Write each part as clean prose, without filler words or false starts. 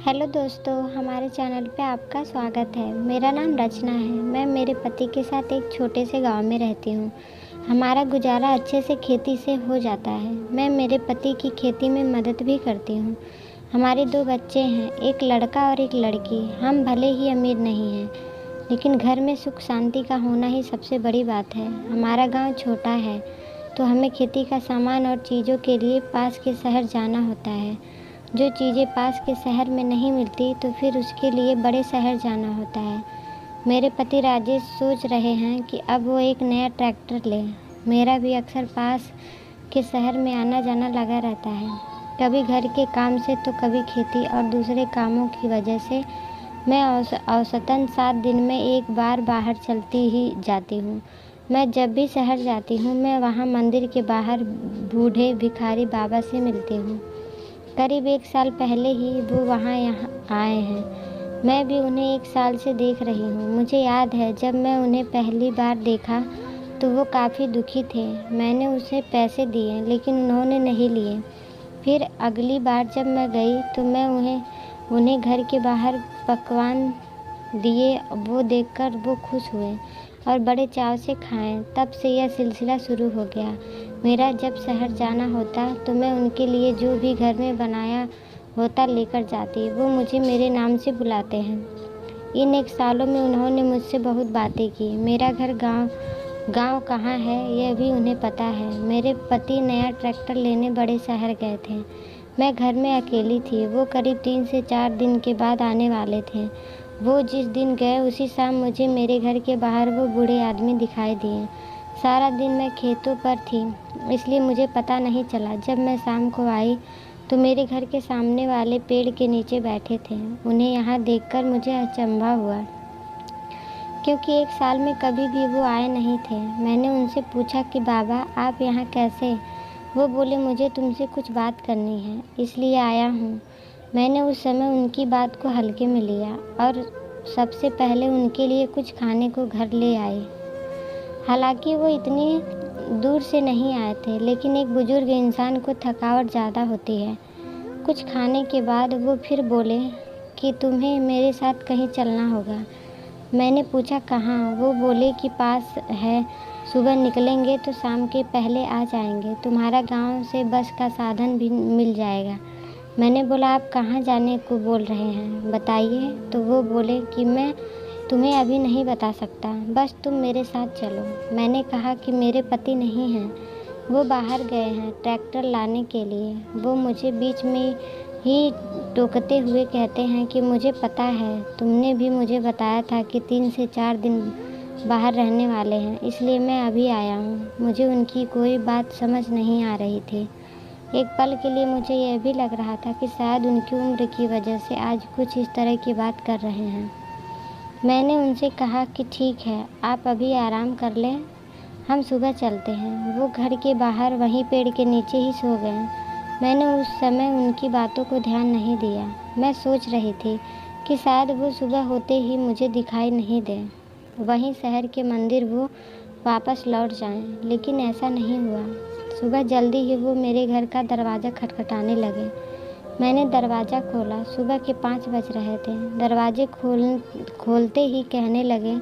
Hello दोस्तों, हमारे channel पे आपका स्वागत है। मेरा नाम रचना है। मैं मेरे पति के साथ एक छोटे से गांव में रहती हूँ। हमारा गुजारा अच्छे से खेती से हो जाता है। मैं मेरे पति की खेती में मदद भी करती हूँ। हमारे 2 बच्चे हैं, एक लड़का और एक लड़की। हम भले ही अमीर नहीं हैं, लेकिन घर में सुख शांति का होना ही सबसे बड़ी बात है। हमारा गाँव छोटा है, तो हमें खेती का सामान और चीज़ों के लिए पास के शहर जाना होता है। जो चीज़ें पास के शहर में नहीं मिलती तो फिर उसके लिए बड़े शहर जाना होता है। मेरे पति राजेश सोच रहे हैं कि अब वो एक नया ट्रैक्टर लें। मेरा भी अक्सर पास के शहर में आना जाना लगा रहता है, कभी घर के काम से तो कभी खेती और दूसरे कामों की वजह से मैं औसतन 7 दिन में एक बार बाहर चलती ही जाती हूँ। मैं जब भी शहर जाती हूँ, मैं वहाँ मंदिर के बाहर बूढ़े भिखारी बाबा से मिलती हूँ। करीब 1 साल पहले ही वो यहाँ आए हैं। मैं भी उन्हें 1 साल से देख रही हूँ। मुझे याद है जब मैं उन्हें पहली बार देखा तो वो काफ़ी दुखी थे। मैंने उसे पैसे दिए लेकिन उन्होंने नहीं लिए। फिर अगली बार जब मैं गई तो मैं उन्हें घर के बाहर पकवान दिए। वो देखकर वो खुश हुए और बड़े चाव से खाएं। तब से यह सिलसिला शुरू हो गया। मेरा जब शहर जाना होता तो मैं उनके लिए जो भी घर में बनाया होता लेकर जाती। वो मुझे मेरे नाम से बुलाते हैं। इन 1 सालों में उन्होंने मुझसे बहुत बातें की। मेरा घर गांव कहाँ है यह भी उन्हें पता है। मेरे पति नया ट्रैक्टर लेने बड़े शहर गए थे। मैं घर में अकेली थी। वो करीब 3 से 4 दिन के बाद आने वाले थे। वो जिस दिन गए उसी शाम मुझे मेरे घर के बाहर वो बूढ़े आदमी दिखाई दिए। सारा दिन मैं खेतों पर थी, इसलिए मुझे पता नहीं चला। जब मैं शाम को आई तो मेरे घर के सामने वाले पेड़ के नीचे बैठे थे। उन्हें यहाँ देखकर मुझे अचंभा हुआ, क्योंकि 1 साल में कभी भी वो आए नहीं थे। मैंने उनसे पूछा कि बाबा आप यहाँ कैसे? वो बोले मुझे तुमसे कुछ बात करनी है, इसलिए आया हूँ। मैंने उस समय उनकी बात को हल्के में लिया और सबसे पहले उनके लिए कुछ खाने को घर ले आई। हालांकि वो इतनी दूर से नहीं आए थे, लेकिन एक बुजुर्ग इंसान को थकावट ज़्यादा होती है। कुछ खाने के बाद वो फिर बोले कि तुम्हें मेरे साथ कहीं चलना होगा। मैंने पूछा कहाँ? वो बोले कि पास है, सुबह निकलेंगे तो शाम के पहले आ जाएंगे। तुम्हारा गांव से बस का साधन भी मिल जाएगा। मैंने बोला आप कहाँ जाने को बोल रहे हैं, बताइए। तो वो बोले कि मैं तुम्हें अभी नहीं बता सकता, बस तुम मेरे साथ चलो। मैंने कहा कि मेरे पति नहीं हैं, वो बाहर गए हैं ट्रैक्टर लाने के लिए। वो मुझे बीच में ही टोकते हुए कहते हैं कि मुझे पता है, तुमने भी मुझे बताया था कि 3 से 4 दिन बाहर रहने वाले हैं, इसलिए मैं अभी आया हूँ। मुझे उनकी कोई बात समझ नहीं आ रही थी। एक पल के लिए मुझे यह भी लग रहा था कि शायद उनकी उम्र की वजह से आज कुछ इस तरह की बात कर रहे हैं। मैंने उनसे कहा कि ठीक है, आप अभी आराम कर लें, हम सुबह चलते हैं। वो घर के बाहर वहीं पेड़ के नीचे ही सो गए। मैंने उस समय उनकी बातों को ध्यान नहीं दिया। मैं सोच रही थी कि शायद वो सुबह होते ही मुझे दिखाई नहीं दें, वहीं शहर के मंदिर वो वापस लौट जाएं, लेकिन ऐसा नहीं हुआ। सुबह जल्दी ही वो मेरे घर का दरवाज़ा खटखटाने लगे। मैंने दरवाज़ा खोला। सुबह के 5 बज रहे थे। दरवाजे खोलते ही कहने लगे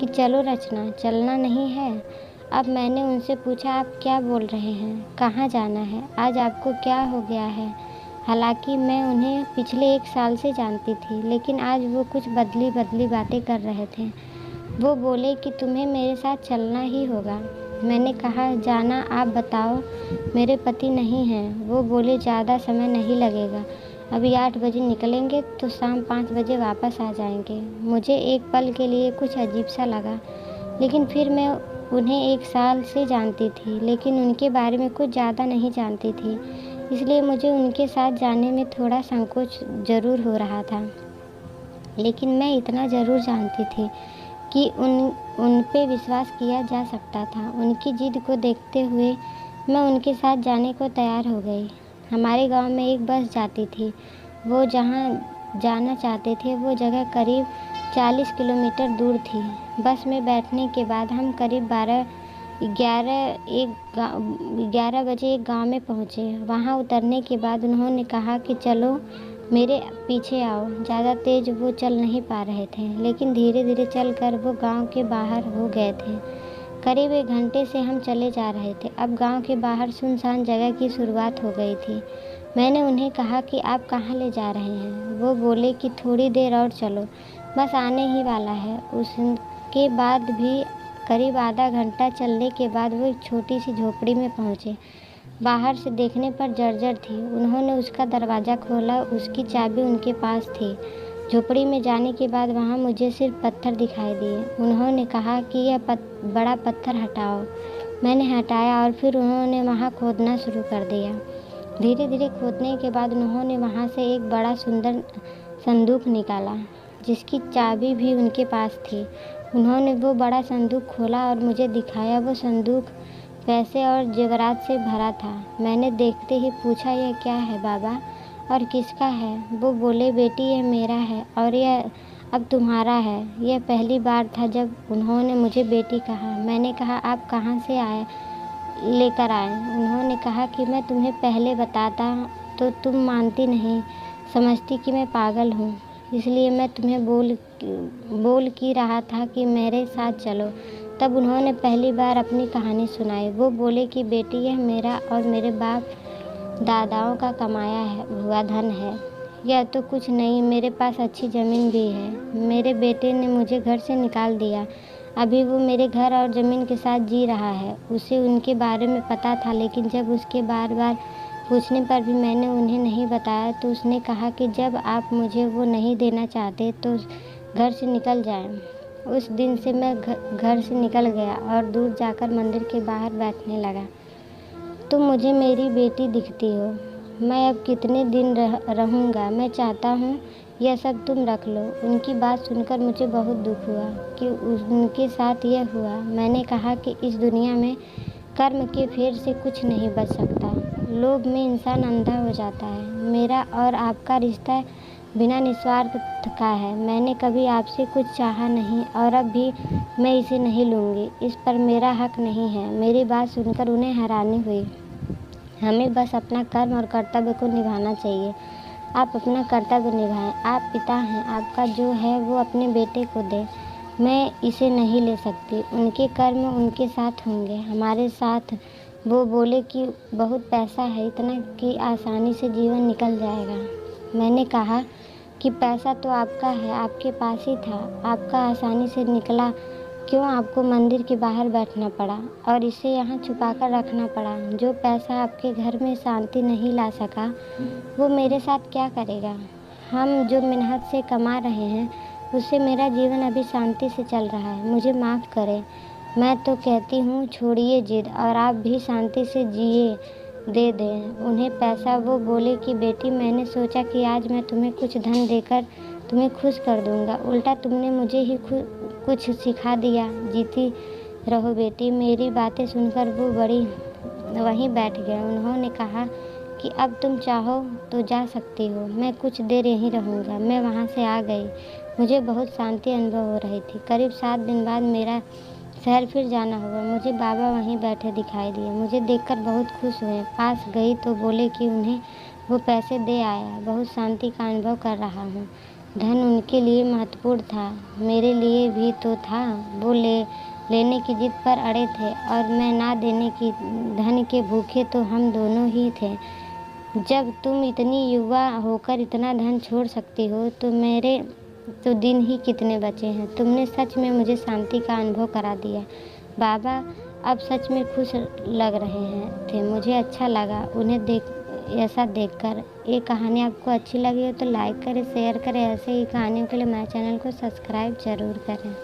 कि चलो रचना, चलना नहीं है? अब मैंने उनसे पूछा आप क्या बोल रहे हैं, कहाँ जाना है, आज आपको क्या हो गया है? हालांकि मैं उन्हें पिछले 1 साल से जानती थी, लेकिन आज वो कुछ बदली बदली बातें कर रहे थे। वो बोले कि तुम्हें मेरे साथ चलना ही होगा। मैंने कहा जाना आप बताओ, मेरे पति नहीं हैं। वो बोले ज़्यादा समय नहीं लगेगा, अभी 8 बजे निकलेंगे तो शाम 5 बजे वापस आ जाएंगे। मुझे एक पल के लिए कुछ अजीब सा लगा, लेकिन फिर मैं उन्हें 1 साल से जानती थी, लेकिन उनके बारे में कुछ ज़्यादा नहीं जानती थी, इसलिए मुझे उनके साथ जाने में थोड़ा संकोच ज़रूर हो रहा था। लेकिन मैं इतना ज़रूर जानती थी कि उन पे विश्वास किया जा सकता था। उनकी जिद को देखते हुए मैं उनके साथ जाने को तैयार हो गई। हमारे गांव में एक बस जाती थी। वो जहां जाना चाहते थे वो जगह करीब 40 किलोमीटर दूर थी। बस में बैठने के बाद हम करीब 11 बजे एक गांव में पहुंचे। वहां उतरने के बाद उन्होंने कहा कि चलो मेरे पीछे आओ। ज़्यादा तेज़ वो चल नहीं पा रहे थे, लेकिन धीरे धीरे चलकर वो गांव के बाहर हो गए थे। करीब 1 घंटे से हम चले जा रहे थे। अब गांव के बाहर सुनसान जगह की शुरुआत हो गई थी। मैंने उन्हें कहा कि आप कहाँ ले जा रहे हैं? वो बोले कि थोड़ी देर और चलो, बस आने ही वाला है। उसके बाद भी करीब आधा घंटा चलने के बाद वो एक छोटी सी झोपड़ी में पहुँचे। बाहर से देखने पर जर्जर थी। उन्होंने उसका दरवाज़ा खोला, उसकी चाबी उनके पास थी। झोपड़ी में जाने के बाद वहाँ मुझे सिर्फ पत्थर दिखाई दिए। उन्होंने कहा कि यह बड़ा पत्थर हटाओ। मैंने हटाया और फिर उन्होंने वहाँ खोदना शुरू कर दिया। धीरे धीरे खोदने के बाद उन्होंने वहाँ से एक बड़ा सुंदर संदूक निकाला, जिसकी चाबी भी उनके पास थी। उन्होंने वो बड़ा संदूक खोला और मुझे दिखाया। वो संदूक पैसे और जेवरात से भरा था। मैंने देखते ही पूछा, यह क्या है बाबा और किसका है? वो बोले, बेटी यह मेरा है और यह अब तुम्हारा है। यह पहली बार था जब उन्होंने मुझे बेटी कहा। मैंने कहा, आप कहाँ से लेकर आए? उन्होंने कहा कि मैं तुम्हें पहले बताता तो तुम मानती नहीं, समझती कि मैं पागल हूँ। इसलिए मैं तुम्हें बोल की रहा था कि मेरे साथ चलो। तब उन्होंने पहली बार अपनी कहानी सुनाई। वो बोले कि बेटी यह मेरा और मेरे बाप दादाओं का कमाया हुआ धन है। यह तो कुछ नहीं, मेरे पास अच्छी ज़मीन भी है। मेरे बेटे ने मुझे घर से निकाल दिया। अभी वो मेरे घर और ज़मीन के साथ जी रहा है। उसे उनके बारे में पता था, लेकिन जब उसके बार बार पूछने पर भी मैंने उन्हें नहीं बताया तो उसने कहा कि जब आप मुझे वो नहीं देना चाहते तो घर से निकल जाएं। उस दिन से मैं घर से निकल गया और दूर जाकर मंदिर के बाहर बैठने लगा। तुम मुझे मेरी बेटी दिखती हो। मैं अब कितने दिन रहूँगा? मैं चाहता हूँ यह सब तुम रख लो। उनकी बात सुनकर मुझे बहुत दुख हुआ कि उनके साथ यह हुआ। मैंने कहा कि इस दुनिया में कर्म के फेर से कुछ नहीं बच सकता। लोभ में इंसान अंधा हो जाता है। मेरा और आपका रिश्ता बिना निस्वार्थ का है। मैंने कभी आपसे कुछ चाहा नहीं और अब भी मैं इसे नहीं लूँगी। इस पर मेरा हक नहीं है। मेरी बात सुनकर उन्हें हैरानी हुई। हमें बस अपना कर्म और कर्तव्य को निभाना चाहिए। आप अपना कर्तव्य निभाएं। आप पिता हैं, आपका जो है वो अपने बेटे को दें। मैं इसे नहीं ले सकती। उनके कर्म उनके साथ होंगे, हमारे साथ। वो बोले कि बहुत पैसा है, इतना कि आसानी से जीवन निकल जाएगा। मैंने कहा कि पैसा तो आपका है, आपके पास ही था, आपका आसानी से निकला, क्यों आपको मंदिर के बाहर बैठना पड़ा और इसे यहाँ छुपा कर रखना पड़ा? जो पैसा आपके घर में शांति नहीं ला सका, वो मेरे साथ क्या करेगा? हम जो मेहनत से कमा रहे हैं, उससे मेरा जीवन अभी शांति से चल रहा है। मुझे माफ़ करें। मैं तो कहती हूँ, छोड़िए जिद और आप भी शांति से जिए, दे दें उन्हें पैसा। वो बोले कि बेटी, मैंने सोचा कि आज मैं तुम्हें कुछ धन देकर तुम्हें खुश कर दूंगा, उल्टा तुमने मुझे ही कुछ सिखा दिया। जीती रहो बेटी। मेरी बातें सुनकर वो वहीं बैठ गए। उन्होंने कहा कि अब तुम चाहो तो जा सकती हो, मैं कुछ देर यहीं रहूँगा। मैं वहाँ से आ गई। मुझे बहुत शांति अनुभव हो रही थी। करीब 7 दिन बाद मेरा शहर फिर जाना हुआ। मुझे बाबा वहीं बैठे दिखाई दिए। मुझे देखकर बहुत खुश हुए। पास गई तो बोले कि उन्हें वो पैसे दे आया। बहुत शांति का अनुभव कर रहा हूँ। धन उनके लिए महत्वपूर्ण था, मेरे लिए भी तो था। वो लेने की जिद पर अड़े थे और मैं ना देने की धन के भूखे तो हम दोनों ही थे। जब तुम इतनी युवा होकर इतना धन छोड़ सकती हो तो मेरे तो दिन ही कितने बचे हैं। तुमने सच में मुझे शांति का अनुभव करा दिया। बाबा अब सच में खुश लग रहे थे। मुझे अच्छा लगा उन्हें ऐसा देखकर। ये कहानी आपको अच्छी लगी हो तो लाइक करें, शेयर करें। ऐसे ही कहानियों के लिए मेरे चैनल को सब्सक्राइब ज़रूर करें।